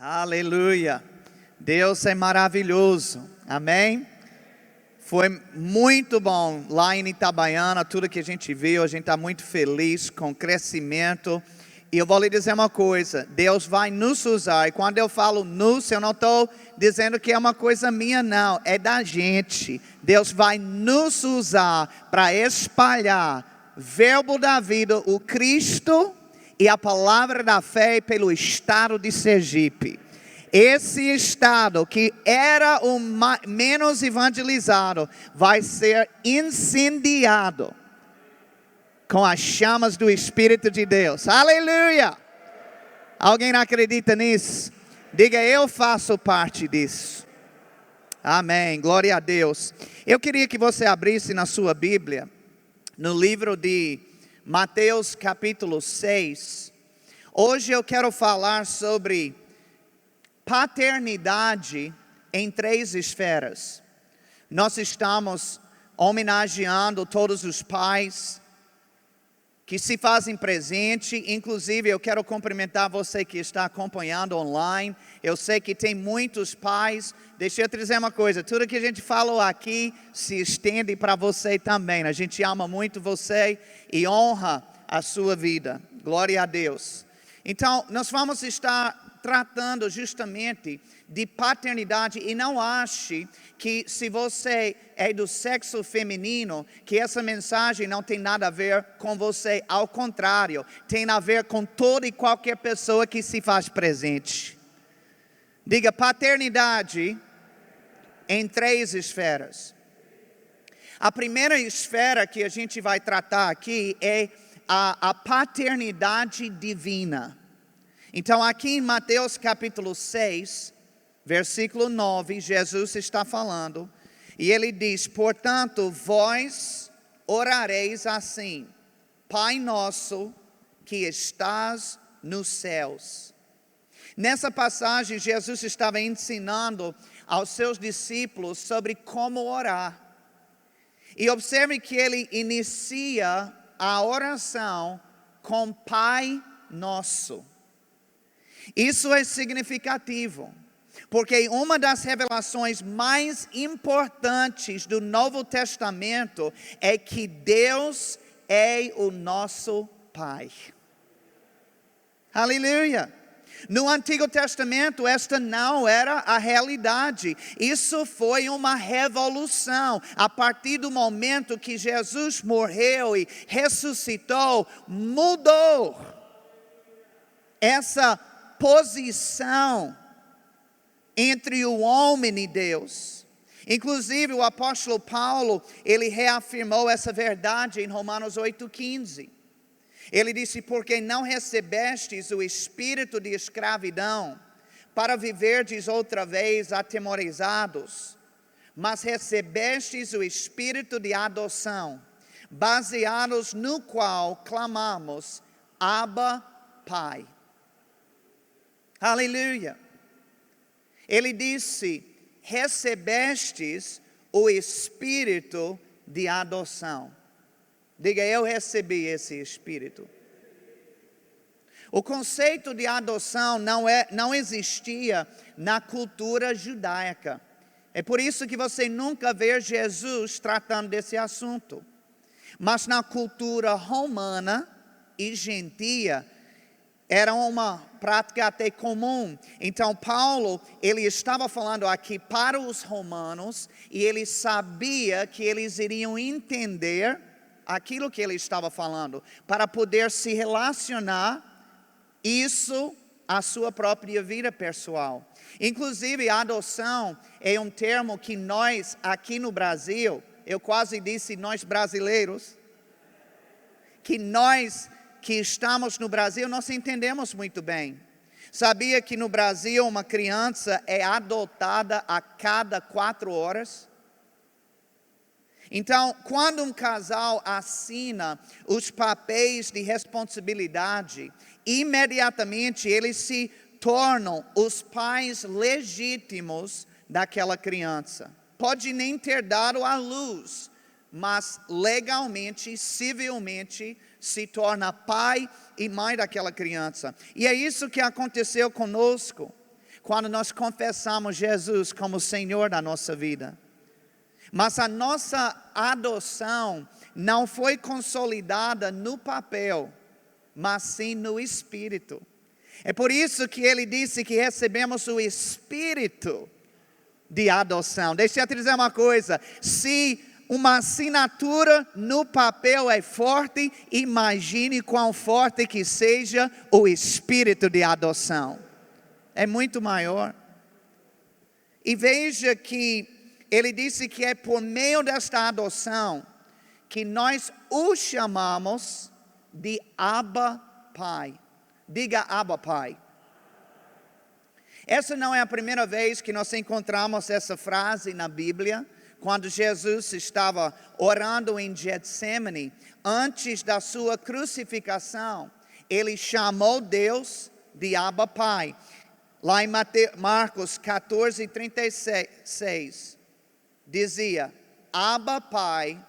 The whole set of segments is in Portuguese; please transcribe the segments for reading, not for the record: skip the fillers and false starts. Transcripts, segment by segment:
Aleluia. Deus é maravilhoso. Amém? Foi muito bom lá em Itabaiana, tudo que a gente viu. A gente está muito feliz com o crescimento. E eu vou lhe dizer uma coisa. Deus vai nos usar. E quando eu falo nos, eu não estou dizendo que é uma coisa minha, não. É da gente. Deus vai nos usar para espalhar verbo da vida, o Cristo e a palavra da fé pelo estado de Sergipe. Esse estado que era o menos evangelizado vai ser incendiado com as chamas do Espírito de Deus. Aleluia! Alguém acredita nisso? Diga, eu faço parte disso. Amém, glória a Deus. Eu queria que você abrisse na sua Bíblia, no livro de Mateus capítulo 6. Hoje eu quero falar sobre paternidade em 3 esferas. Nós estamos homenageando todos os pais que se fazem presente. Inclusive eu quero cumprimentar você que está acompanhando online. Eu sei que tem muitos pais. Deixa eu te dizer uma coisa, tudo que a gente falou aqui se estende para você também. A gente ama muito você e honra a sua vida. Glória a Deus. Então, nós vamos estar tratando justamente de paternidade, e não ache que se você é do sexo feminino, que essa mensagem não tem nada a ver com você. Ao contrário, tem a ver com toda e qualquer pessoa que se faz presente. Diga, paternidade em 3 esferas. A primeira esfera que a gente vai tratar aqui é a paternidade divina. Então aqui em Mateus capítulo 6, versículo 9, Jesus está falando, e ele diz: portanto, vós orareis assim: Pai nosso que estás nos céus. Nessa passagem, Jesus estava ensinando aos seus discípulos sobre como orar. E observe que ele inicia a oração com Pai Nosso. Isso é significativo, porque uma das revelações mais importantes do Novo Testamento é que Deus é o nosso Pai. Aleluia! No Antigo Testamento, esta não era a realidade. Isso foi uma revolução. A partir do momento que Jesus morreu e ressuscitou, mudou essa posição entre o homem e Deus. Inclusive o apóstolo Paulo, ele reafirmou essa verdade em Romanos 8,15. Ele disse: porque não recebestes o espírito de escravidão para viverdes outra vez atemorizados, mas recebestes o espírito de adoção, baseados no qual clamamos: Abba, Pai. Aleluia. Ele disse: recebestes o espírito de adoção. Diga, eu recebi esse espírito. O conceito de adoção não existia na cultura judaica. É por isso que você nunca vê Jesus tratando desse assunto. Mas na cultura romana e gentia, era uma prática até comum. Então Paulo, ele estava falando aqui para os romanos, e ele sabia que eles iriam entender aquilo que ele estava falando, para poder se relacionar isso à sua própria vida pessoal. Inclusive a adoção é um termo que nós aqui no Brasil, eu quase disse nós brasileiros, que nós que estamos no Brasil, nós entendemos muito bem. Sabia que no Brasil uma criança é adotada a cada 4 horas? Então, quando um casal assina os papéis de responsabilidade, imediatamente eles se tornam os pais legítimos daquela criança. Pode nem ter dado à luz, mas legalmente, civilmente, se torna pai e mãe daquela criança. E é isso que aconteceu conosco. quando nós confessamos Jesus como Senhor da nossa vida. Mas a nossa adoção não foi consolidada no papel, mas sim no Espírito. É por isso que ele disse que recebemos o Espírito de adoção. Deixa eu te dizer uma coisa, se uma assinatura no papel é forte, imagine quão forte que seja o Espírito de adoção. É muito maior. E veja que ele disse que é por meio desta adoção que nós o chamamos de Abba Pai. Diga Abba Pai. Essa não é a primeira vez que nós encontramos essa frase na Bíblia. Quando Jesus estava orando em Getsemane, antes da sua crucificação, ele chamou Deus de Abba Pai. Lá em Marcos 14, 36, dizia: Abba Pai,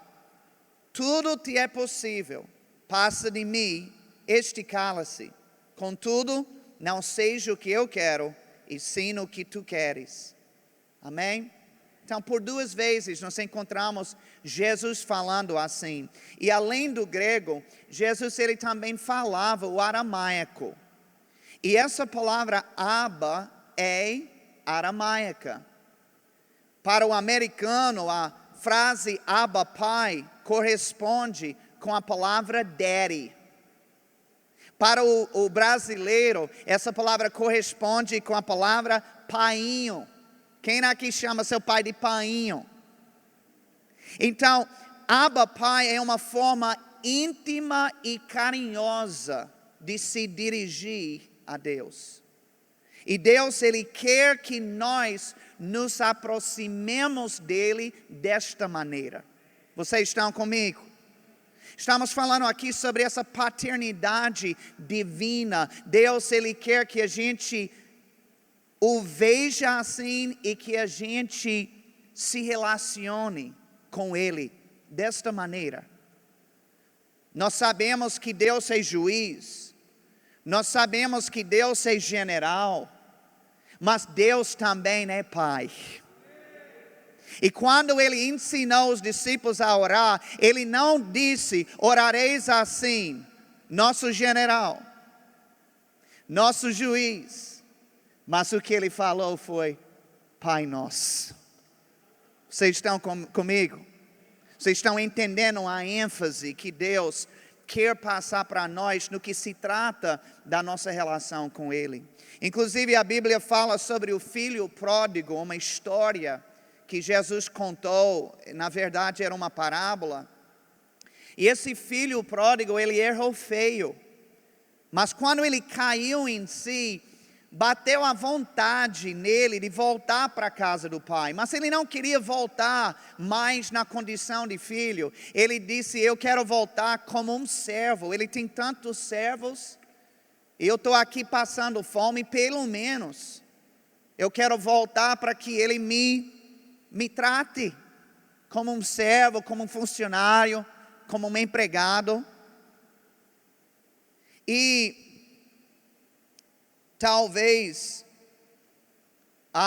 tudo te é possível, passa de mim este cálice. Contudo, não seja o que eu quero, e sim o que tu queres. Amém? Então, por duas vezes nós encontramos Jesus falando assim. E além do grego, Jesus ele também falava o aramaico. E essa palavra Abba é aramaica. Para o americano, a frase Abba Pai corresponde com a palavra Daddy. Para o brasileiro, essa palavra corresponde com a palavra painho. Quem aqui chama seu pai de painho? Então, Abba Pai é uma forma íntima e carinhosa de se dirigir a Deus. E Deus, Ele quer que nós nos aproximemos dEle desta maneira. Vocês estão comigo? Estamos falando aqui sobre essa paternidade divina. Deus, Ele quer que a gente o veja assim e que a gente se relacione com Ele desta maneira. Nós sabemos que Deus é juiz, nós sabemos que Deus é general, mas Deus também é Pai. E quando Ele ensinou os discípulos a orar, Ele não disse: orareis assim, nosso general, nosso juiz. Mas o que Ele falou foi: Pai Nosso. Vocês estão comigo? Vocês estão entendendo a ênfase que Deus quer passar para nós no que se trata da nossa relação com Ele? Inclusive a Bíblia fala sobre o filho pródigo, uma história que Jesus contou. Na verdade era uma parábola. E esse filho pródigo, ele errou feio. Mas quando ele caiu em si, bateu a vontade nele de voltar para a casa do pai. Mas ele não queria voltar mais na condição de filho. Ele disse: eu quero voltar como um servo. Ele tem tantos servos. Eu estou aqui passando fome, pelo menos. Eu quero voltar para que ele me trate como um servo, como um funcionário, como um empregado. E talvez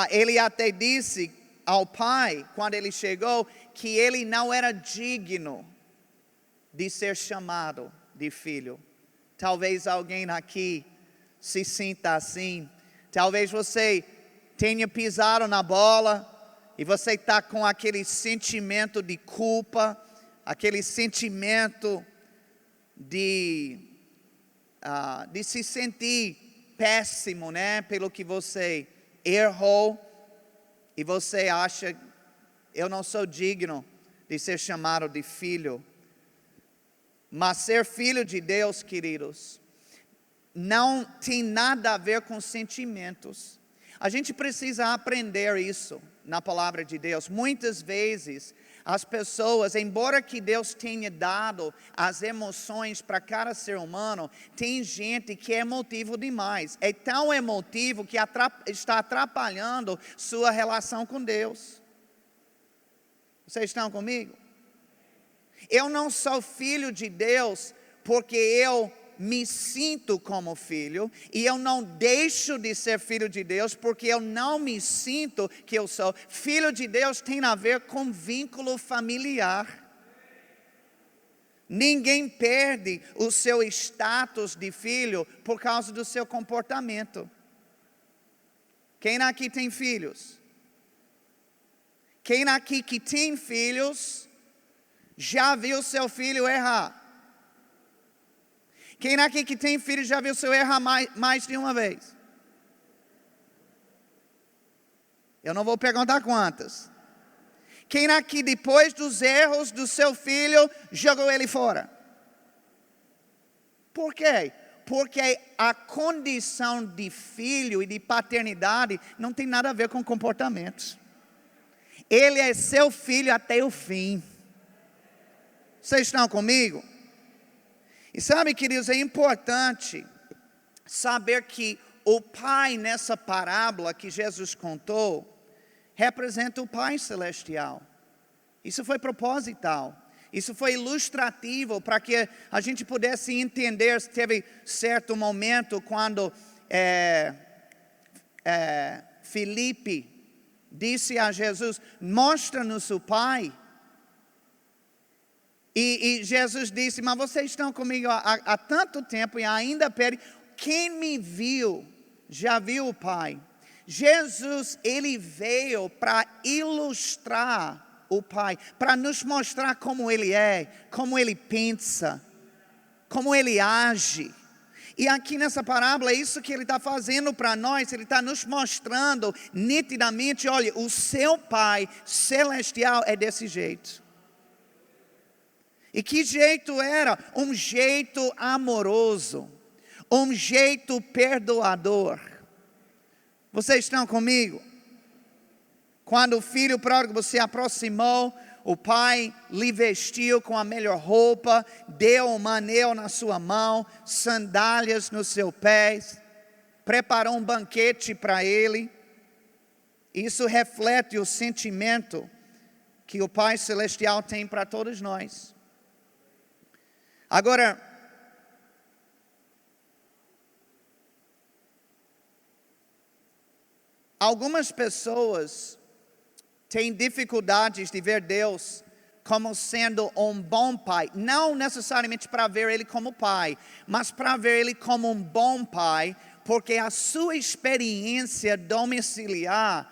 ele até disse ao pai, quando ele chegou, que ele não era digno de ser chamado de filho. Talvez alguém aqui se sinta assim. Talvez você tenha pisado na bola e você está com aquele sentimento de culpa, aquele sentimento de se sentir péssimo, né? Pelo que você errou, e você acha: eu não sou digno de ser chamado de filho. Mas ser filho de Deus, queridos, não tem nada a ver com sentimentos. A gente precisa aprender isso na palavra de Deus. Muitas vezes as pessoas, embora que Deus tenha dado as emoções para cada ser humano, tem gente que é emotivo demais. É tão emotivo que está atrapalhando sua relação com Deus. Vocês estão comigo? Eu não sou filho de Deus porque eu me sinto como filho, e eu não deixo de ser filho de Deus, porque eu não me sinto que eu sou. Filho de Deus tem a ver com vínculo familiar. Ninguém perde o seu status de filho por causa do seu comportamento. Quem aqui tem filhos? Quem aqui que tem filhos já viu seu filho errar? Quem aqui que tem filho já viu seu errar mais de uma vez? Eu não vou perguntar quantas. Quem aqui, depois dos erros do seu filho, jogou ele fora? Por quê? Porque a condição de filho e de paternidade não tem nada a ver com comportamentos. Ele é seu filho até o fim. Vocês estão comigo? E sabe, queridos, é importante saber que o pai nessa parábola que Jesus contou representa o Pai Celestial. Isso foi proposital. Isso foi ilustrativo para que a gente pudesse entender. Teve certo momento quando Filipe disse a Jesus: mostra-nos o Pai. E Jesus disse: mas vocês estão comigo há tanto tempo e ainda pedem. Quem me viu, já viu o Pai. Jesus, ele veio para ilustrar o Pai, para nos mostrar como Ele é, como Ele pensa, como Ele age. E aqui nessa parábola é isso que Ele está fazendo para nós. Ele está nos mostrando nitidamente: olha, o seu Pai celestial é desse jeito. E que jeito era? Um jeito amoroso, um jeito perdoador. Vocês estão comigo? Quando o filho pródigo se aproximou, o pai lhe vestiu com a melhor roupa, deu um anel na sua mão, sandálias nos seus pés, preparou um banquete para ele. Isso reflete o sentimento que o Pai Celestial tem para todos nós. Agora, algumas pessoas têm dificuldades de ver Deus como sendo um bom pai. Não necessariamente para ver Ele como pai, mas para ver Ele como um bom pai, porque a sua experiência domiciliar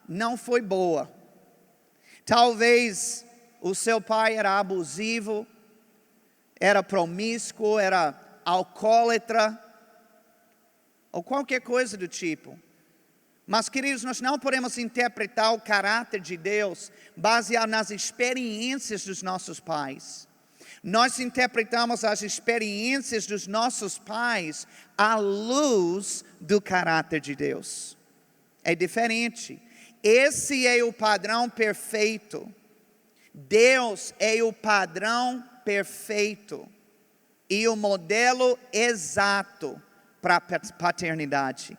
não foi boa. Talvez o seu pai era abusivo, era promíscuo, era alcoólatra, ou qualquer coisa do tipo. Mas, queridos, nós não podemos interpretar o caráter de Deus baseado nas experiências dos nossos pais. Nós interpretamos as experiências dos nossos pais à luz do caráter de Deus. É diferente. Esse é o padrão perfeito. Deus é o padrão perfeito e o modelo exato para a paternidade.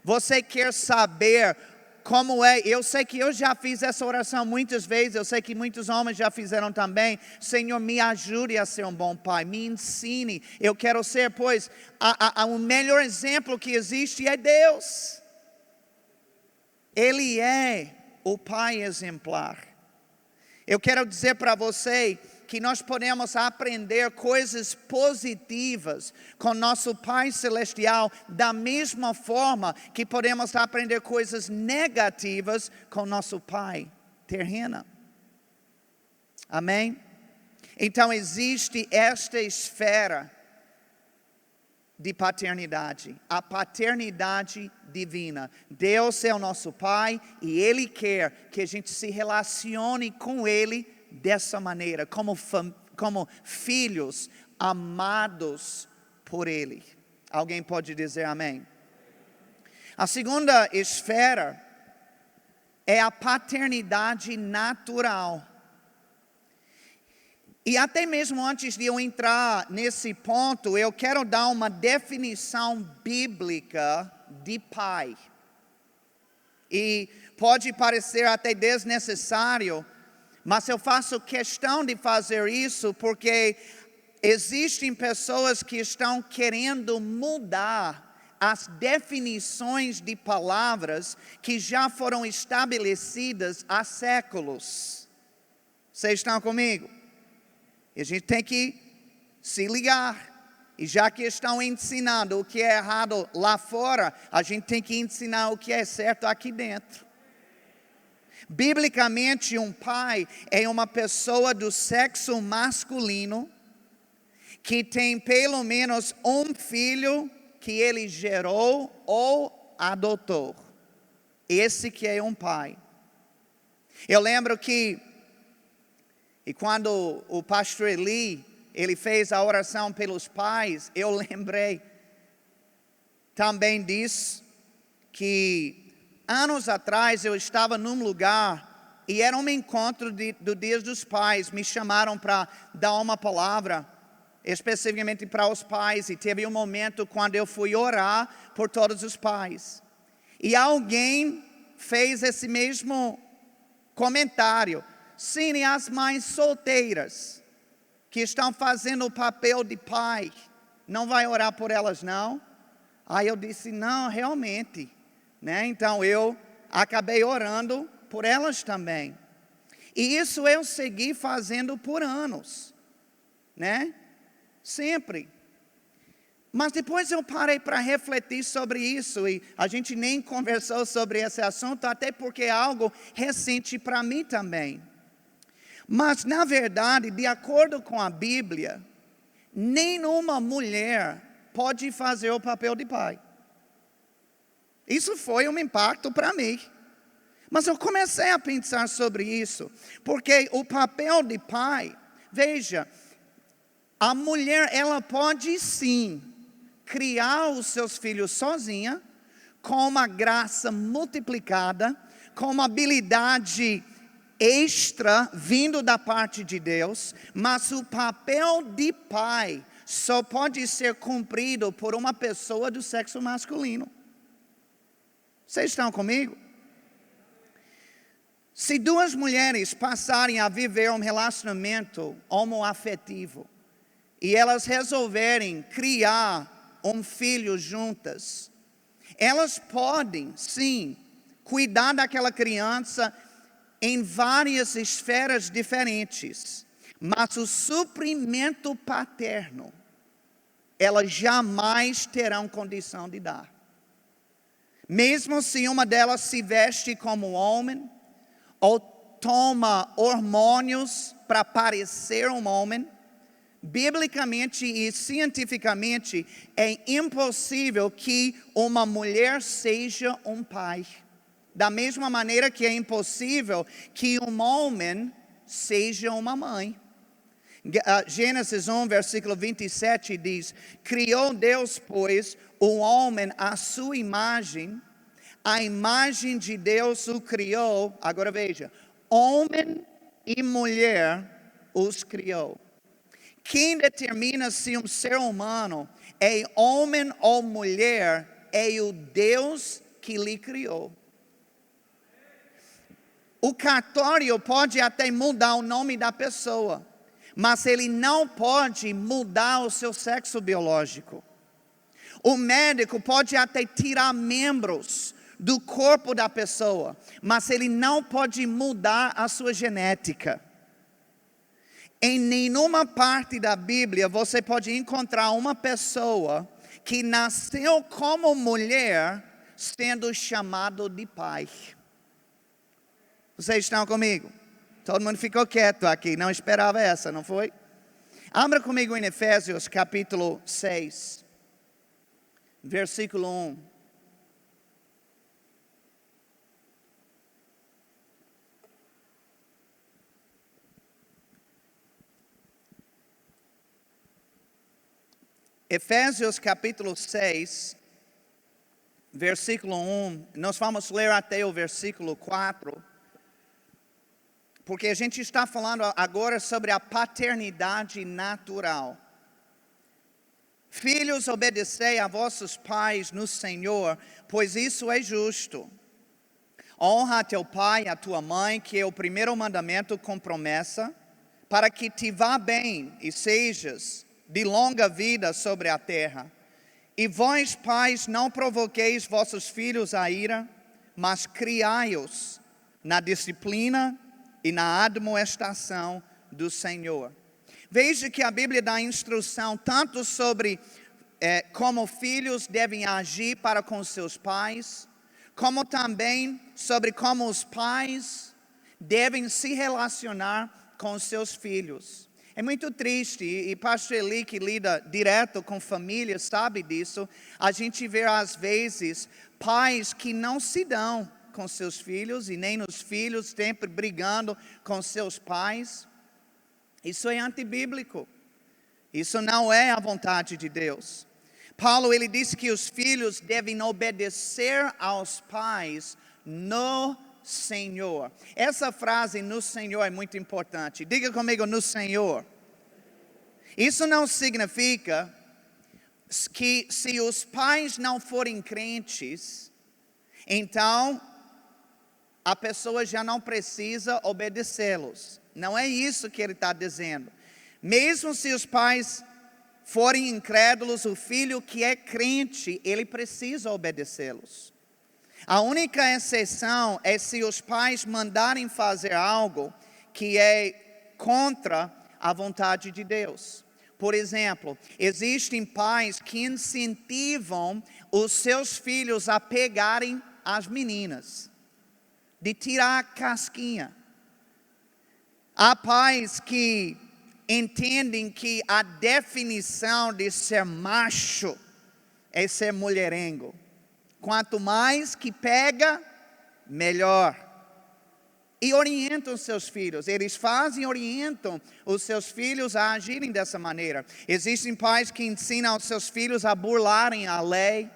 Você quer saber como é? Eu sei que eu já fiz essa oração muitas vezes. Eu sei que muitos homens já fizeram também. Senhor, me ajude a ser um bom pai. Me ensine. Eu quero ser, pois, o melhor exemplo que existe é Deus. Ele é o pai exemplar. Eu quero dizer para você que nós podemos aprender coisas positivas com nosso Pai Celestial, da mesma forma que podemos aprender coisas negativas com nosso Pai terreno. Amém? Então existe esta esfera de paternidade, a paternidade divina. Deus é o nosso Pai e Ele quer que a gente se relacione com Ele dessa maneira, como filhos amados por Ele. Alguém pode dizer amém? A segunda esfera é a paternidade natural. E até mesmo antes de eu entrar nesse ponto, eu quero dar uma definição bíblica de pai. E pode parecer até desnecessário, mas eu faço questão de fazer isso porque existem pessoas que estão querendo mudar as definições de palavras que já foram estabelecidas há séculos. Vocês estão comigo? E a gente tem que se ligar. E já que estão ensinando o que é errado lá fora, a gente tem que ensinar o que é certo aqui dentro. Biblicamente, um pai é uma pessoa do sexo masculino que tem pelo menos um filho que ele gerou ou adotou. Esse que é um pai. Eu lembro que, e quando o pastor Eli, ele fez a oração pelos pais, eu lembrei também disso, que anos atrás eu estava num lugar, e era um encontro do Dia dos Pais, me chamaram para dar uma palavra, especificamente para os pais, e teve um momento quando eu fui orar por todos os pais. E alguém fez esse mesmo comentário. Sim, e as mães solteiras, que estão fazendo o papel de pai, não vai orar por elas não? Aí eu disse, não, realmente. Né? Então eu acabei orando por elas também. E isso eu segui fazendo por anos. Né? Sempre. Mas depois eu parei para refletir sobre isso e a gente nem conversou sobre esse assunto, até porque é algo recente para mim também. Mas na verdade, de acordo com a Bíblia, nenhuma mulher pode fazer o papel de pai. Isso foi um impacto para mim. Mas eu comecei a pensar sobre isso, porque o papel de pai, veja, a mulher, ela pode sim criar os seus filhos sozinha, com uma graça multiplicada, com uma habilidade extra vindo da parte de Deus, mas o papel de pai só pode ser cumprido por uma pessoa do sexo masculino. Vocês estão comigo? Se duas mulheres passarem a viver um relacionamento homoafetivo, e elas resolverem criar um filho juntas, elas podem, sim, cuidar daquela criança em várias esferas diferentes, mas o suprimento paterno, elas jamais terão condição de dar. Mesmo se uma delas se veste como homem, ou toma hormônios para parecer um homem, biblicamente e cientificamente, é impossível que uma mulher seja um pai. Da mesma maneira que é impossível que um homem seja uma mãe. Gênesis 1, versículo 27 diz: criou Deus, pois, o homem à sua imagem, a imagem de Deus o criou. Agora veja, homem e mulher os criou. Quem determina se um ser humano é homem ou mulher é o Deus que lhe criou. O cartório pode até mudar o nome da pessoa, mas ele não pode mudar o seu sexo biológico. O médico pode até tirar membros do corpo da pessoa, mas ele não pode mudar a sua genética. Em nenhuma parte da Bíblia você pode encontrar uma pessoa que nasceu como mulher sendo chamado de pai. Vocês estão comigo? Todo mundo ficou quieto aqui, não esperava essa, não foi? Abra comigo em Efésios capítulo 6, versículo 1. Efésios capítulo 6, versículo 1, nós vamos ler até o versículo 4, porque a gente está falando agora sobre a paternidade natural. Filhos, obedecei a vossos pais no Senhor, pois isso é justo. Honra a teu pai e a tua mãe, que é o primeiro mandamento com promessa, para que te vá bem e sejas de longa vida sobre a terra. E vós, pais, não provoqueis vossos filhos a ira, mas criai-os na disciplina e na admoestação do Senhor. Veja que a Bíblia dá instrução tanto sobre como filhos devem agir para com seus pais, como também sobre como os pais devem se relacionar com os seus filhos. É muito triste, e pastor Eli, que lida direto com família, sabe disso. A gente vê às vezes pais que não se dão com seus filhos, e nem os filhos sempre brigando com seus pais. Isso é antibíblico. Isso não é a vontade de Deus. Paulo, ele disse que os filhos devem obedecer aos pais no Senhor. Essa frase, no Senhor, é muito importante. Diga comigo, no Senhor. Isso não significa que se os pais não forem crentes, então a pessoa já não precisa obedecê-los. Não é isso que ele está dizendo. Mesmo se os pais forem incrédulos, o filho que é crente, ele precisa obedecê-los. A única exceção é se os pais mandarem fazer algo que é contra a vontade de Deus. Por exemplo, existem pais que incentivam os seus filhos a pegarem as meninas, de tirar a casquinha. Há pais que entendem que a definição de ser macho é ser mulherengo. Quanto mais que pega, melhor. E orientam seus filhos. Eles fazem e orientam os seus filhos a agirem dessa maneira. Existem pais que ensinam aos seus filhos a burlarem a lei,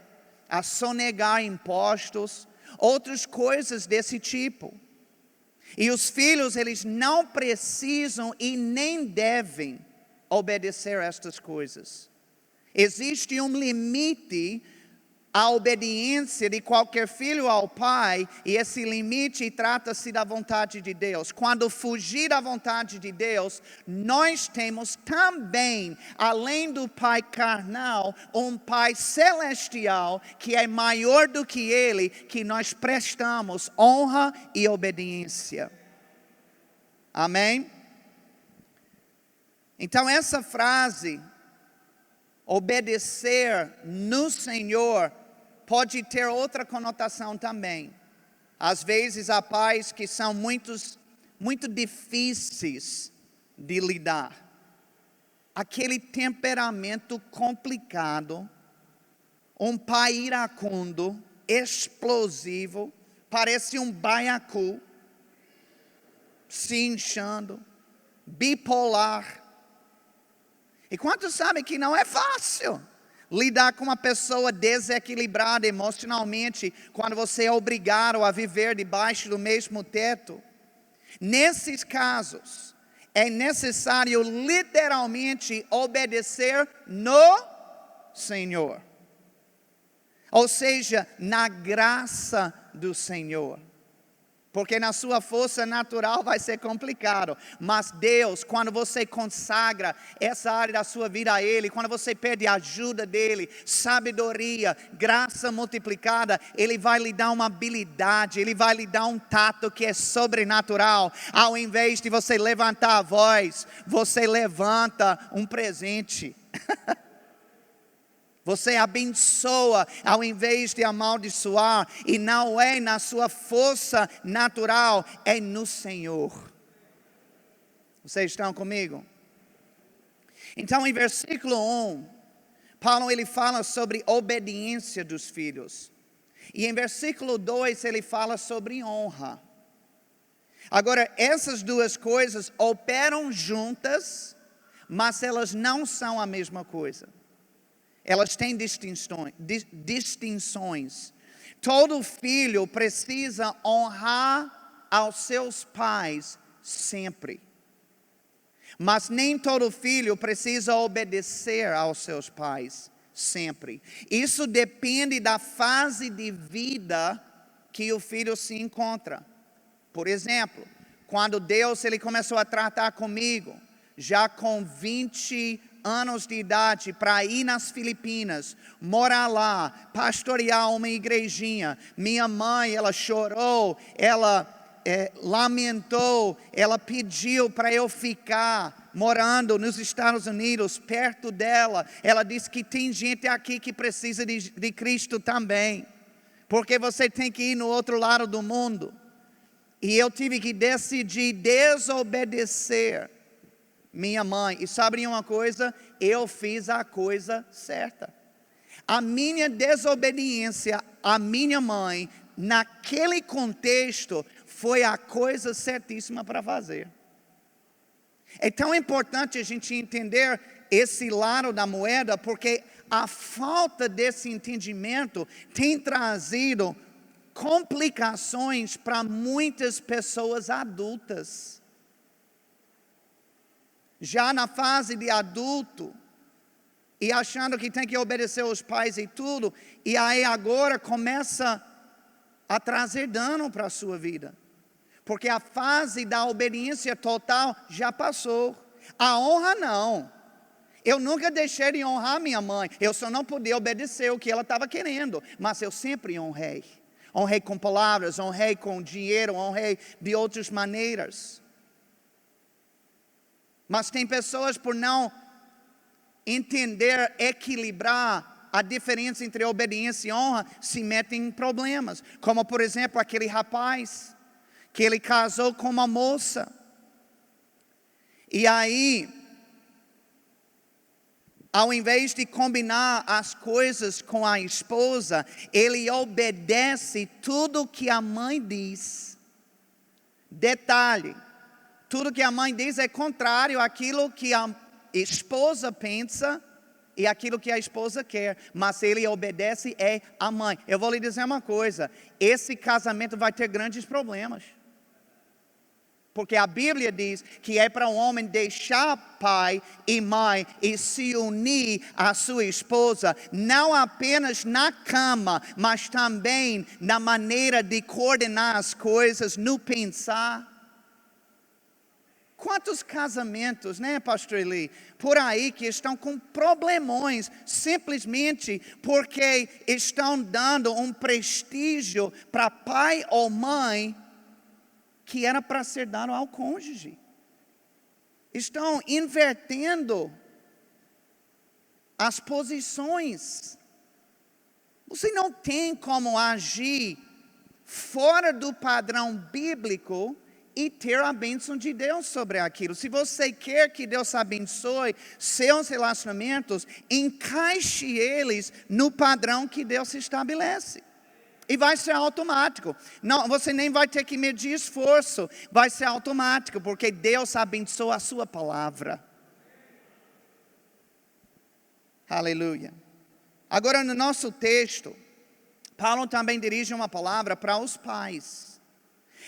a sonegar impostos, outras coisas desse tipo. E os filhos, eles não precisam e nem devem obedecer a estas coisas. Existe um limite à obediência de qualquer filho ao pai, e esse limite trata-se da vontade de Deus. Quando fugir da vontade de Deus, nós temos também, além do pai carnal, um pai celestial que é maior do que ele, que nós prestamos honra e obediência. Amém? Então essa frase, obedecer no Senhor, pode ter outra conotação também. Às vezes há pais que são muito difíceis de lidar. Aquele temperamento complicado, um pai iracundo, explosivo, parece um baiacu, se inchando, bipolar. E quantos sabem que não é fácil lidar com uma pessoa desequilibrada emocionalmente quando você é obrigado a viver debaixo do mesmo teto? Nesses casos, é necessário literalmente obedecer no Senhor. Ou seja, na graça do Senhor. Porque na sua força natural vai ser complicado. Mas Deus, quando você consagra essa área da sua vida a Ele, quando você pede a ajuda dEle, sabedoria, graça multiplicada, Ele vai lhe dar uma habilidade, Ele vai lhe dar um tato que é sobrenatural. Ao invés de você levantar a voz, você levanta um presente. Você abençoa ao invés de amaldiçoar. E não é na sua força natural, é no Senhor. Vocês estão comigo? Então em versículo 1, Paulo ele fala sobre obediência dos filhos. E em versículo 2 ele fala sobre honra. Agora essas duas coisas operam juntas, mas elas não são a mesma coisa. Elas têm distinções. Todo filho precisa honrar aos seus pais sempre. Mas nem todo filho precisa obedecer aos seus pais sempre. Isso depende da fase de vida que o filho se encontra. Por exemplo, quando Deus ele começou a tratar comigo, já com 20 anos de idade para ir nas Filipinas, morar lá, pastorear uma igrejinha. Minha mãe, ela chorou, ela lamentou, ela pediu para eu ficar morando nos Estados Unidos, perto dela. Ela disse que tem gente aqui que precisa de Cristo também, porque você tem que ir no outro lado do mundo. E eu tive que decidir desobedecer minha mãe. E sabe uma coisa? Eu fiz a coisa certa. A minha desobediência à minha mãe, naquele contexto, foi a coisa certíssima para fazer. É tão importante a gente entender esse lado da moeda, porque a falta desse entendimento tem trazido complicações para muitas pessoas adultas. Já na fase de adulto, e achando que tem que obedecer aos pais e tudo, e aí agora começa a trazer dano para a sua vida. Porque a fase da obediência total já passou. A honra não. Eu nunca deixei de honrar minha mãe. Eu só não podia obedecer o que ela estava querendo. Mas eu sempre honrei. Honrei com palavras, honrei com dinheiro, honrei de outras maneiras. Mas tem pessoas, por não entender, equilibrar a diferença entre obediência e honra, se metem em problemas. Como, por exemplo, aquele rapaz que ele casou com uma moça. E aí, ao invés de combinar as coisas com a esposa, ele obedece tudo que a mãe diz. Detalhe, tudo que a mãe diz é contrário àquilo que a esposa pensa e aquilo que a esposa quer. Mas ele obedece à mãe. Eu vou lhe dizer uma coisa, esse casamento vai ter grandes problemas. Porque a Bíblia diz que é para um homem deixar pai e mãe e se unir à sua esposa, não apenas na cama, mas também na maneira de coordenar as coisas, no pensar. Quantos casamentos, né, Pastor Eli, por aí que estão com problemões, simplesmente porque estão dando um prestígio para pai ou mãe, que era para ser dado ao cônjuge. Estão invertendo as posições. Você não tem como agir fora do padrão bíblico e ter a bênção de Deus sobre aquilo. Se você quer que Deus abençoe seus relacionamentos, encaixe eles no padrão que Deus estabelece. E vai ser automático. Não, você nem vai ter que medir esforço. Vai ser automático, porque Deus abençoa a sua palavra. Aleluia. Agora, no nosso texto, Paulo também dirige uma palavra para os pais.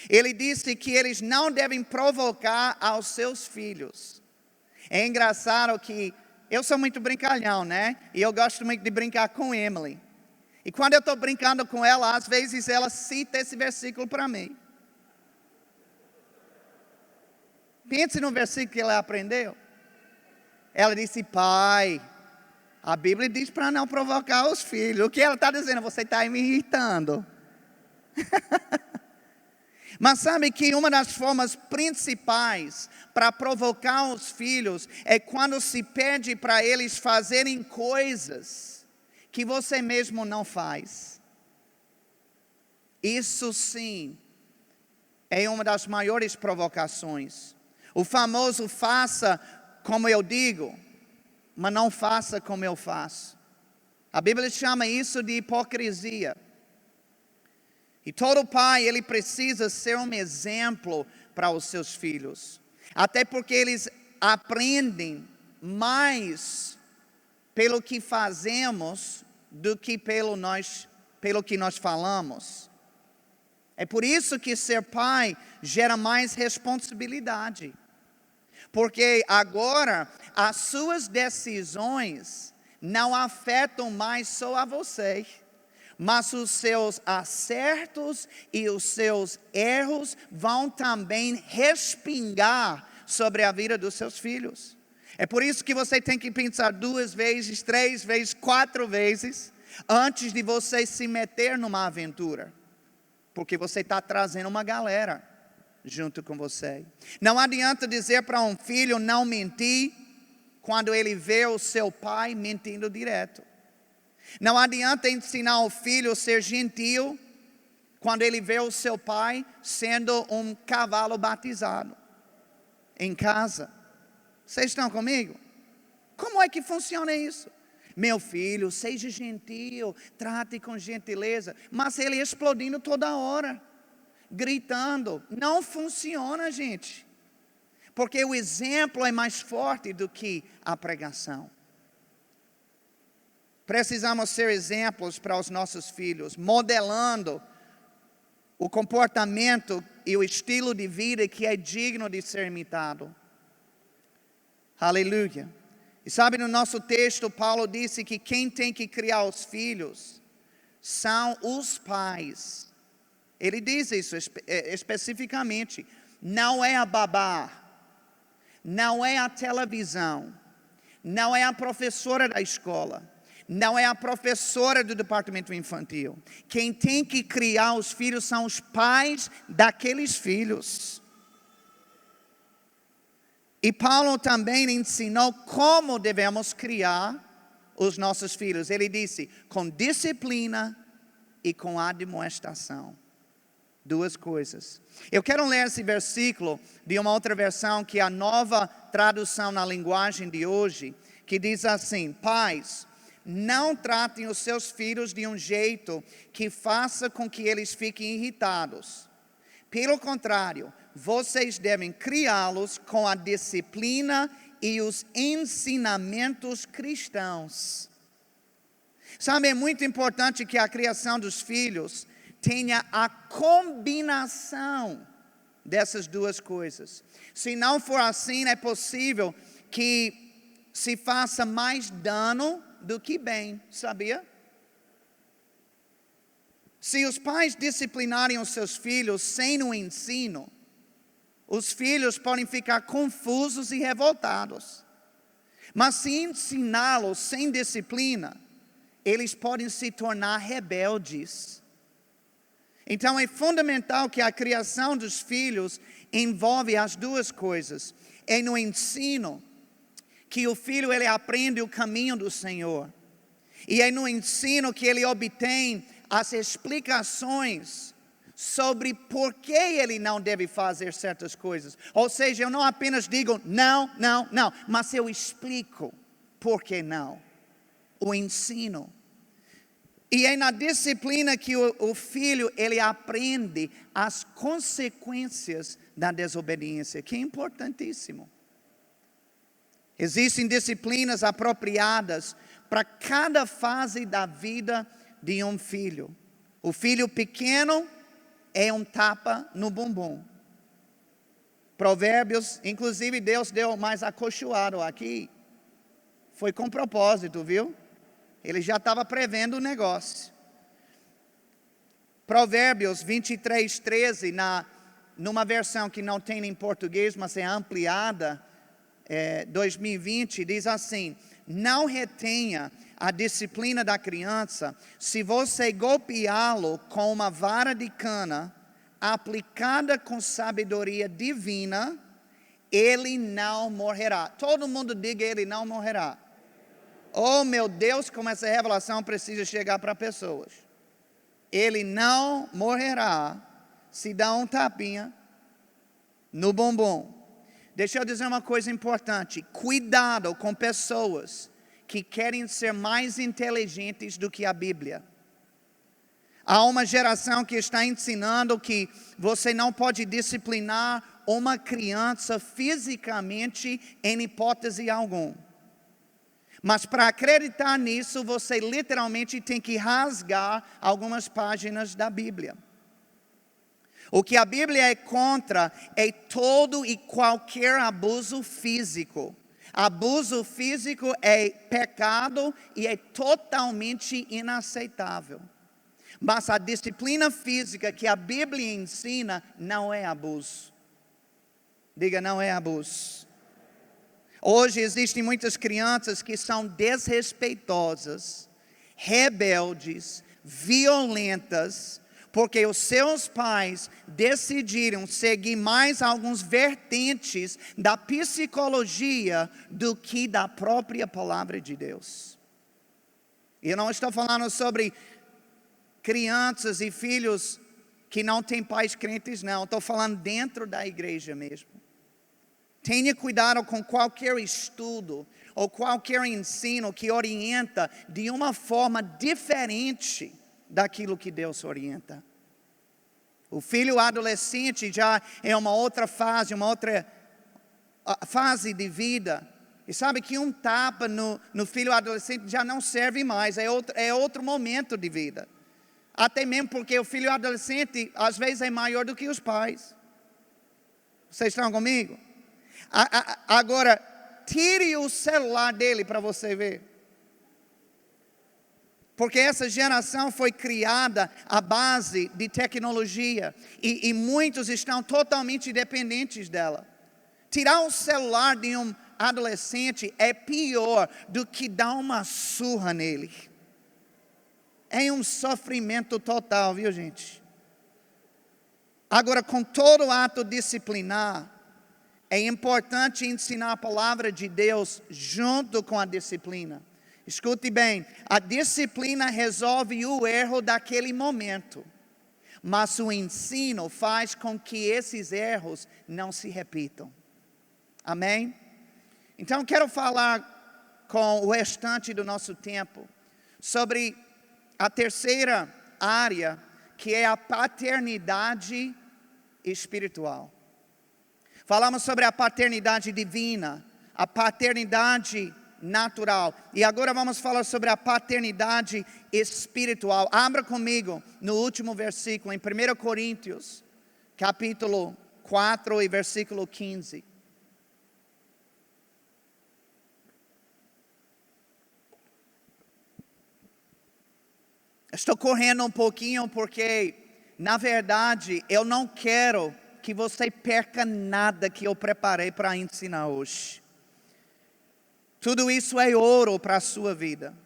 Ele disse que eles não devem provocar aos seus filhos. É engraçado que eu sou muito brincalhão, né? E eu gosto muito de brincar com Emily. E quando eu estou brincando com ela, às vezes ela cita esse versículo para mim. Pense no versículo que ela aprendeu. Ela disse, pai, a Bíblia diz para não provocar os filhos. O que ela está dizendo? Você está me irritando. Mas sabe que uma das formas principais para provocar os filhos é quando se pede para eles fazerem coisas que você mesmo não faz. Isso sim é uma das maiores provocações. O famoso faça como eu digo, mas não faça como eu faço. A Bíblia chama isso de hipocrisia. E todo pai, ele precisa ser um exemplo para os seus filhos. Até porque eles aprendem mais pelo que fazemos do que pelo que nós falamos. É por isso que ser pai gera mais responsabilidade. Porque agora as suas decisões não afetam mais só a você, mas os seus acertos e os seus erros vão também respingar sobre a vida dos seus filhos. É por isso que você tem que pensar 2 vezes, 3 vezes, 4 vezes, antes de você se meter numa aventura. Porque você está trazendo uma galera junto com você. Não adianta dizer para um filho não mentir, quando ele vê o seu pai mentindo direto. Não adianta ensinar o filho a ser gentil, quando ele vê o seu pai sendo um cavalo batizado em casa. Vocês estão comigo? Como é que funciona isso? Meu filho, seja gentil, trate com gentileza. Mas ele explodindo toda hora, gritando. Não funciona, gente. Porque o exemplo é mais forte do que a pregação. Precisamos ser exemplos para os nossos filhos, modelando o comportamento e o estilo de vida que é digno de ser imitado. Aleluia. E sabe, no nosso texto, Paulo disse que quem tem que criar os filhos são os pais. Ele diz isso especificamente. Não é a babá, não é a televisão, não é a professora da escola, não é a professora do departamento infantil. Quem tem que criar os filhos são os pais daqueles filhos. E Paulo também ensinou como devemos criar os nossos filhos. Ele disse, com disciplina e com admoestação. 2 coisas. Eu quero ler esse versículo de uma outra versão, que é a Nova Tradução na linguagem de hoje, que diz assim: pais, não tratem os seus filhos de um jeito que faça com que eles fiquem irritados. Pelo contrário, vocês devem criá-los com a disciplina e os ensinamentos cristãos. Sabe, é muito importante que a criação dos filhos tenha a combinação dessas 2 coisas. Se não for assim, é possível que se faça mais dano do que bem, sabia? Se os pais disciplinarem os seus filhos sem o ensino, os filhos podem ficar confusos e revoltados. Mas se ensiná-los sem disciplina, eles podem se tornar rebeldes. Então é fundamental que a criação dos filhos envolve as 2 coisas. É no ensino que o filho ele aprende o caminho do Senhor. E é no ensino que ele obtém as explicações sobre por que ele não deve fazer certas coisas. Ou seja, eu não apenas digo não, não, não, mas eu explico por que não. O ensino. E é na disciplina que o filho ele aprende as consequências da desobediência, que é importantíssimo. Existem disciplinas apropriadas para cada fase da vida de um filho. O filho pequeno é um tapa no bumbum. Provérbios, inclusive Deus deu mais acolchoado aqui. Foi com propósito, viu? Ele já estava prevendo o negócio. Provérbios 23:13, numa versão que não tem em português, mas é ampliada, 2020, diz assim: não retenha a disciplina da criança. Se você golpeá-lo com uma vara de cana, aplicada com sabedoria divina, ele não morrerá. Todo mundo diga: ele não morrerá. Oh meu Deus, como essa revelação precisa chegar para pessoas. Ele não morrerá se dá um tapinha no bumbum. Deixa eu dizer uma coisa importante. Cuidado com pessoas que querem ser mais inteligentes do que a Bíblia. Há uma geração que está ensinando que você não pode disciplinar uma criança fisicamente em hipótese alguma. Mas para acreditar nisso, você literalmente tem que rasgar algumas páginas da Bíblia. O que a Bíblia é contra é todo e qualquer abuso físico. Abuso físico é pecado e é totalmente inaceitável. Mas a disciplina física que a Bíblia ensina não é abuso. Diga: não é abuso. Hoje existem muitas crianças que são desrespeitosas, rebeldes, violentas, porque os seus pais decidiram seguir mais alguns vertentes da psicologia do que da própria palavra de Deus. E eu não estou falando sobre crianças e filhos que não têm pais crentes, não. Estou falando dentro da igreja mesmo. Tenha cuidado com qualquer estudo ou qualquer ensino que orienta de uma forma diferente daquilo que Deus orienta. O filho adolescente já é uma outra fase de vida. E sabe que um tapa no filho adolescente já não serve mais, é outro momento de vida. Até mesmo porque o filho adolescente às vezes é maior do que os pais. Vocês estão comigo? Agora, tire o celular dele para você ver. Porque essa geração foi criada à base de tecnologia. E muitos estão totalmente dependentes dela. Tirar o celular de um adolescente é pior do que dar uma surra nele. É um sofrimento total, viu, gente? Agora, com todo ato disciplinar, é importante ensinar a palavra de Deus junto com a disciplina. Escute bem, a disciplina resolve o erro daquele momento, mas o ensino faz com que esses erros não se repitam. Amém? Então quero falar com o restante do nosso tempo sobre a terceira área, que é a paternidade espiritual. Falamos sobre a paternidade divina, a paternidade natural. E agora vamos falar sobre a paternidade espiritual. Abra comigo no último versículo, em 1 Coríntios, capítulo 4 e versículo 15. Estou correndo um pouquinho porque, na verdade, eu não quero que você perca nada que eu preparei para ensinar hoje. Tudo isso é ouro para a sua vida.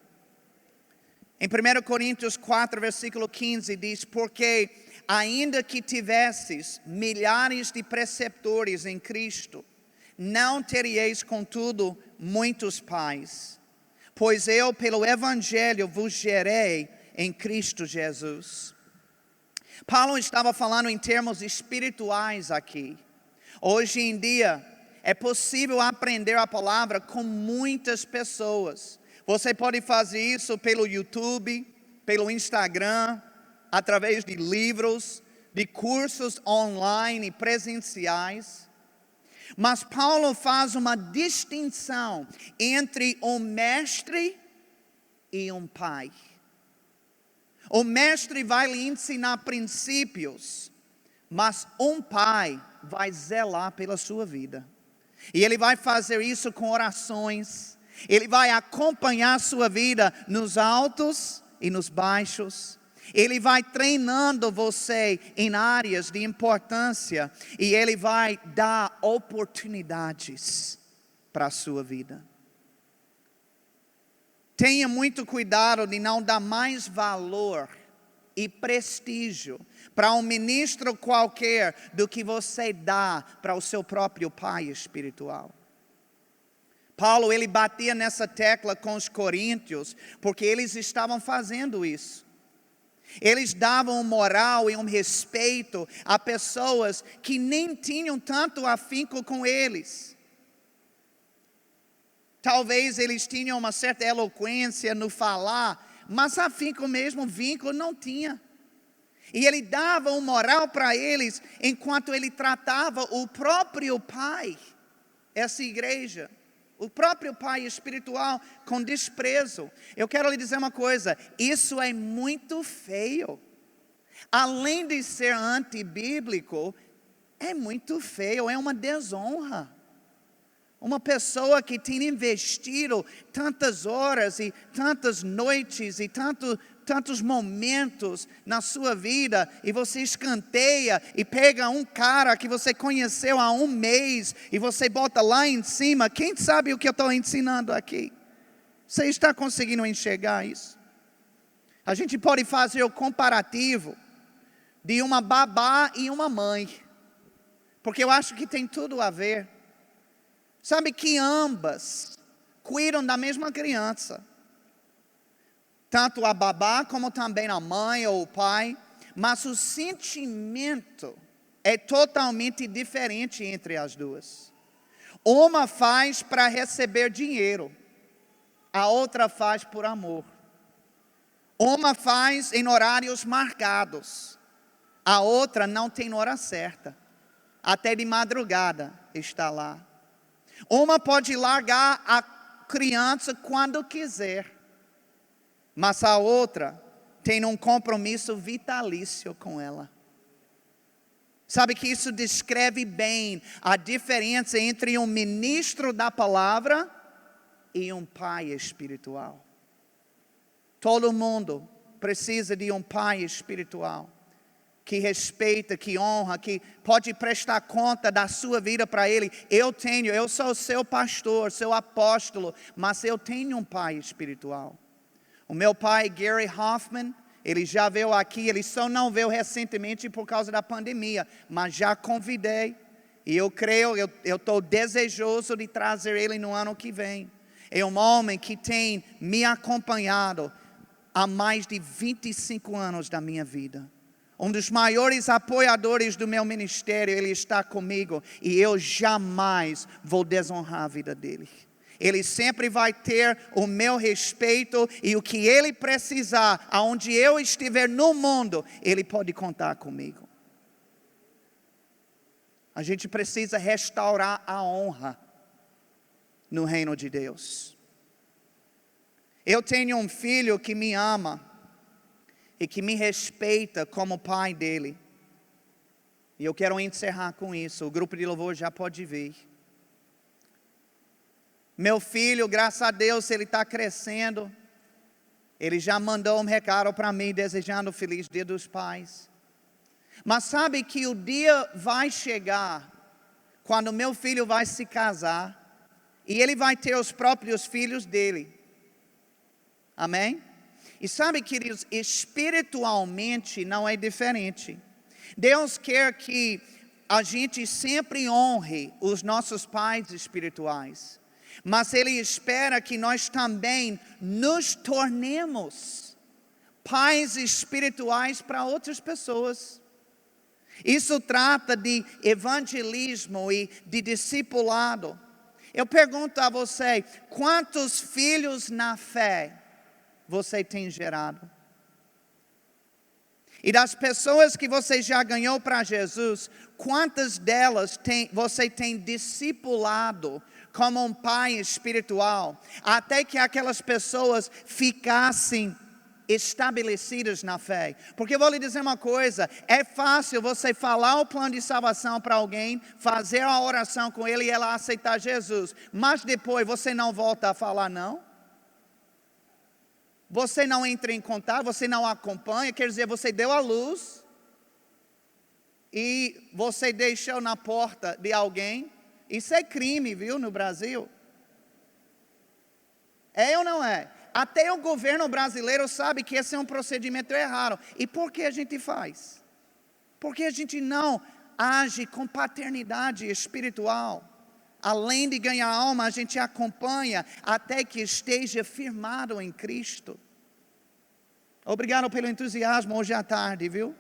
Em 1 Coríntios 4, versículo 15 diz: porque ainda que tivesses milhares de preceptores em Cristo, não teríeis contudo muitos pais, pois eu pelo Evangelho vos gerei em Cristo Jesus. Paulo estava falando em termos espirituais aqui. Hoje em dia, é possível aprender a palavra com muitas pessoas. Você pode fazer isso pelo YouTube, pelo Instagram, através de livros, de cursos online presenciais. Mas Paulo faz uma distinção entre um mestre e um pai. O mestre vai lhe ensinar princípios, mas um pai vai zelar pela sua vida. E ele vai fazer isso com orações. Ele vai acompanhar a sua vida nos altos e nos baixos. Ele vai treinando você em áreas de importância. E ele vai dar oportunidades para a sua vida. Tenha muito cuidado de não dar mais valor e prestígio para um ministro qualquer do que você dá para o seu próprio pai espiritual. Paulo, ele batia nessa tecla com os coríntios, porque eles estavam fazendo isso. Eles davam um moral e um respeito a pessoas que nem tinham tanto afinco com eles. Talvez eles tinham uma certa eloquência no falar, mas afinco mesmo, vínculo não tinha. E ele dava um moral para eles, enquanto ele tratava o próprio pai, essa igreja, o próprio pai espiritual, com desprezo. Eu quero lhe dizer uma coisa, isso é muito feio. Além de ser antibíblico, é muito feio, é uma desonra. Uma pessoa que tem investido tantas horas e tantas noites e tanto tantos momentos na sua vida e você escanteia e pega um cara que você conheceu há um mês e você bota lá em cima. Quem sabe o que eu estou ensinando aqui? Você está conseguindo enxergar isso? A gente pode fazer o comparativo de uma babá e uma mãe, porque eu acho que tem tudo a ver. Sabe que ambas cuidam da mesma criança, tanto a babá como também a mãe ou o pai, mas o sentimento é totalmente diferente entre as duas. Uma faz para receber dinheiro, a outra faz por amor. Uma faz em horários marcados, a outra não tem hora certa, até de madrugada está lá. Uma pode largar a criança quando quiser, mas a outra tem um compromisso vitalício com ela. Sabe que isso descreve bem a diferença entre um ministro da palavra e um pai espiritual. Todo mundo precisa de um pai espiritual que respeita, que honra, que pode prestar conta da sua vida para ele. Eu sou seu pastor, seu apóstolo, mas eu tenho um pai espiritual. O meu pai, Gary Hoffman, ele já veio aqui, ele só não veio recentemente por causa da pandemia, mas já convidei. E eu creio, eu estou desejoso de trazer ele no ano que vem. É um homem que tem me acompanhado há mais de 25 anos da minha vida. Um dos maiores apoiadores do meu ministério, ele está comigo e eu jamais vou desonrar a vida dele. Ele sempre vai ter o meu respeito e o que ele precisar, aonde eu estiver no mundo, ele pode contar comigo. A gente precisa restaurar a honra no reino de Deus. Eu tenho um filho que me ama e que me respeita como pai dele. E eu quero encerrar com isso. O grupo de louvor já pode vir. Meu filho, graças a Deus, ele está crescendo. Ele já mandou um recado para mim, desejando um feliz Dia dos Pais. Mas sabe que o dia vai chegar, quando meu filho vai se casar, e ele vai ter os próprios filhos dele. Amém? E sabe, queridos, espiritualmente não é diferente. Deus quer que a gente sempre honre os nossos pais espirituais. Mas Ele espera que nós também nos tornemos pais espirituais para outras pessoas. Isso trata de evangelismo e de discipulado. Eu pergunto a você, quantos filhos na fé você tem gerado? E das pessoas que você já ganhou para Jesus, quantas delas você tem discipulado como um pai espiritual, até que aquelas pessoas ficassem estabelecidas na fé? Porque eu vou lhe dizer uma coisa, é fácil você falar o plano de salvação para alguém, fazer a oração com ele e ela aceitar Jesus, mas depois você não volta a falar não? Você não entra em contato, você não acompanha, quer dizer, você deu a luz e você deixou na porta de alguém. Isso é crime, viu, no Brasil. É ou não é? Até o governo brasileiro sabe que esse é um procedimento errado. E por que a gente faz? Porque a gente não age com paternidade espiritual. Além de ganhar alma, a gente acompanha até que esteja firmado em Cristo. Obrigado pelo entusiasmo hoje à tarde, viu?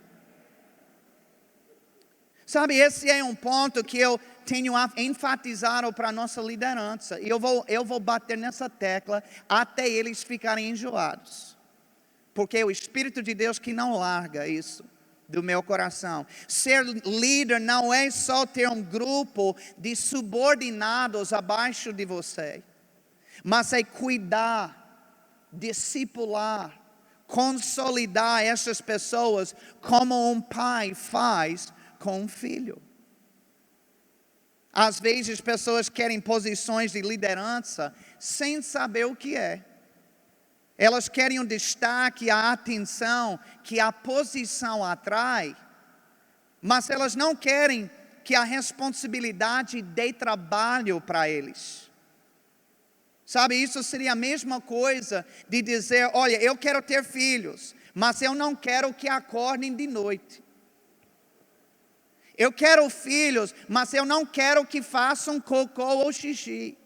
Sabe, esse é um ponto que eu tenho enfatizado para a nossa liderança. E eu vou bater nessa tecla até eles ficarem enjoados. Porque é o Espírito de Deus que não larga isso do meu coração. Ser líder não é só ter um grupo de subordinados abaixo de você. Mas é cuidar, discipular, consolidar essas pessoas como um pai faz com um filho. Às vezes pessoas querem posições de liderança sem saber o que é. Elas querem o destaque, a atenção que a posição atrai, mas elas não querem que a responsabilidade dê trabalho para eles. Sabe, isso seria a mesma coisa de dizer, olha, eu quero ter filhos, mas eu não quero que acordem de noite. Eu quero filhos, mas eu não quero que façam cocô ou xixi.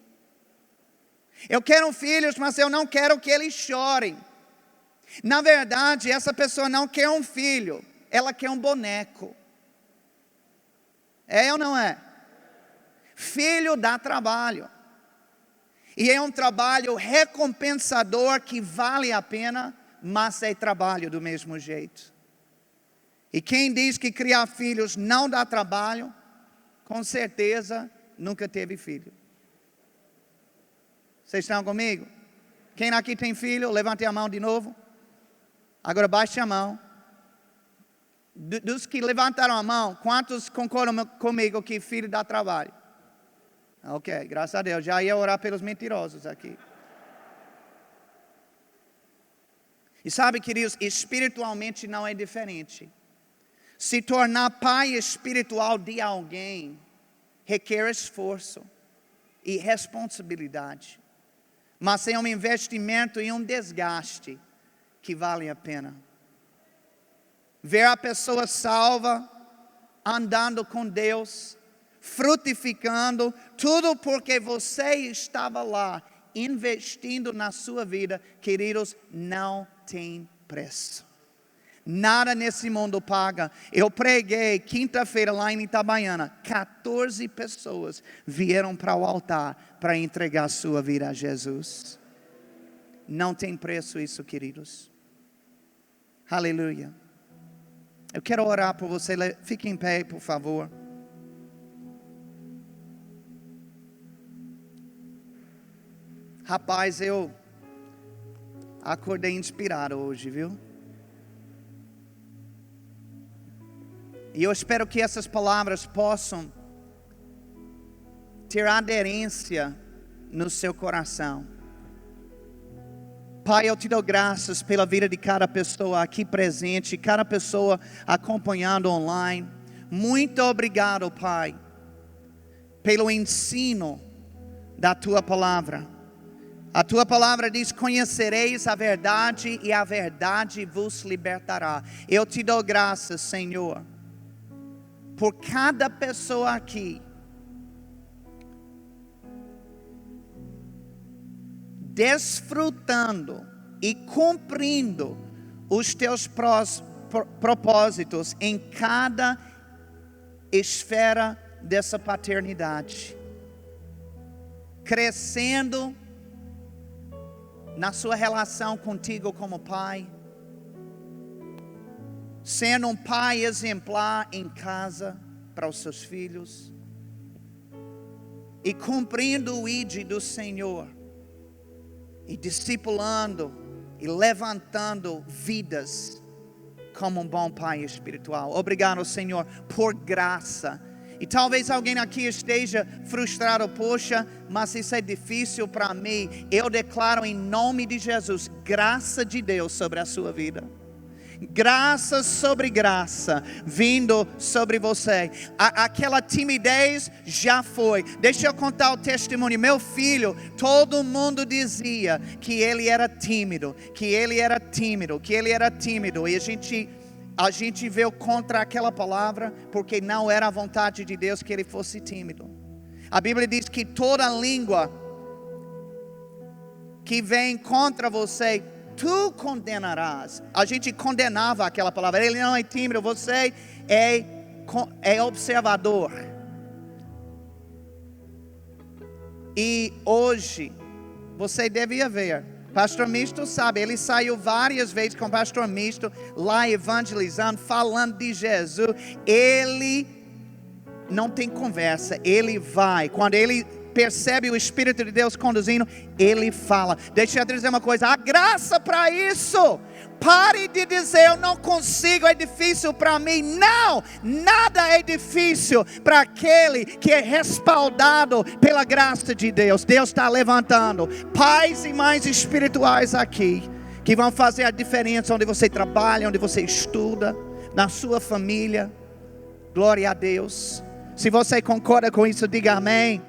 Eu quero filhos, mas eu não quero que eles chorem. Na verdade, essa pessoa não quer um filho, ela quer um boneco. É ou não é? Filho dá trabalho. E é um trabalho recompensador que vale a pena, mas é trabalho do mesmo jeito. E quem diz que criar filhos não dá trabalho, com certeza nunca teve filho. Vocês estão comigo? Quem aqui tem filho, levante a mão de novo. Agora baixe a mão. Dos que levantaram a mão, quantos concordam comigo que filho dá trabalho? Ok, graças a Deus. Já ia orar pelos mentirosos aqui. E sabe, queridos, espiritualmente não é diferente. Se tornar pai espiritual de alguém requer esforço e responsabilidade. Mas é um investimento e um desgaste que vale a pena. Ver a pessoa salva, andando com Deus, frutificando, tudo porque você estava lá, investindo na sua vida, queridos, não tem preço. Nada nesse mundo paga. Eu preguei quinta-feira lá em Itabaiana. 14 pessoas vieram para o altar para entregar sua vida a Jesus. Não tem preço isso, queridos. Aleluia. Eu quero orar por você. Fique em pé, por favor. Rapaz, eu acordei inspirado hoje, viu? E eu espero que essas palavras possam ter aderência no seu coração. Pai, eu te dou graças pela vida de cada pessoa aqui presente, cada pessoa acompanhando online. Muito obrigado, Pai, pelo ensino da Tua palavra. A Tua palavra diz, conhecereis a verdade e a verdade vos libertará. Eu te dou graças, Senhor, por cada pessoa aqui, desfrutando e cumprindo os teus propósitos em cada esfera dessa paternidade, crescendo na sua relação contigo como pai, sendo um pai exemplar em casa para os seus filhos, e cumprindo o ID do Senhor, e discipulando e levantando vidas como um bom pai espiritual. Obrigado, Senhor, por graça. E talvez alguém aqui esteja frustrado, poxa, mas isso é difícil para mim. Eu declaro em nome de Jesus, graça de Deus sobre a sua vida. Graça sobre graça vindo sobre você. Aquela timidez já foi. Deixa eu contar o testemunho. Meu filho, todo mundo dizia que ele era tímido, que ele era tímido, que ele era tímido. E a gente veio contra aquela palavra, porque não era a vontade de Deus que ele fosse tímido. A Bíblia diz que toda língua que vem contra você, tu condenarás. A gente condenava aquela palavra. Ele não é tímido, você é observador. E hoje, você devia ver. Pastor Misto sabe, ele saiu várias vezes com o Pastor Misto, lá evangelizando, falando de Jesus. Ele não tem conversa, ele vai. Quando ele percebe o Espírito de Deus conduzindo, ele fala. Deixa eu dizer uma coisa, há graça para isso. Pare de dizer, eu não consigo, é difícil para mim. Não, nada é difícil para aquele que é respaldado pela graça de Deus. Deus está levantando pais e mães espirituais aqui. que vão fazer a diferença onde você trabalha, onde você estuda, na sua família. Glória a Deus. Se você concorda com isso, diga amém.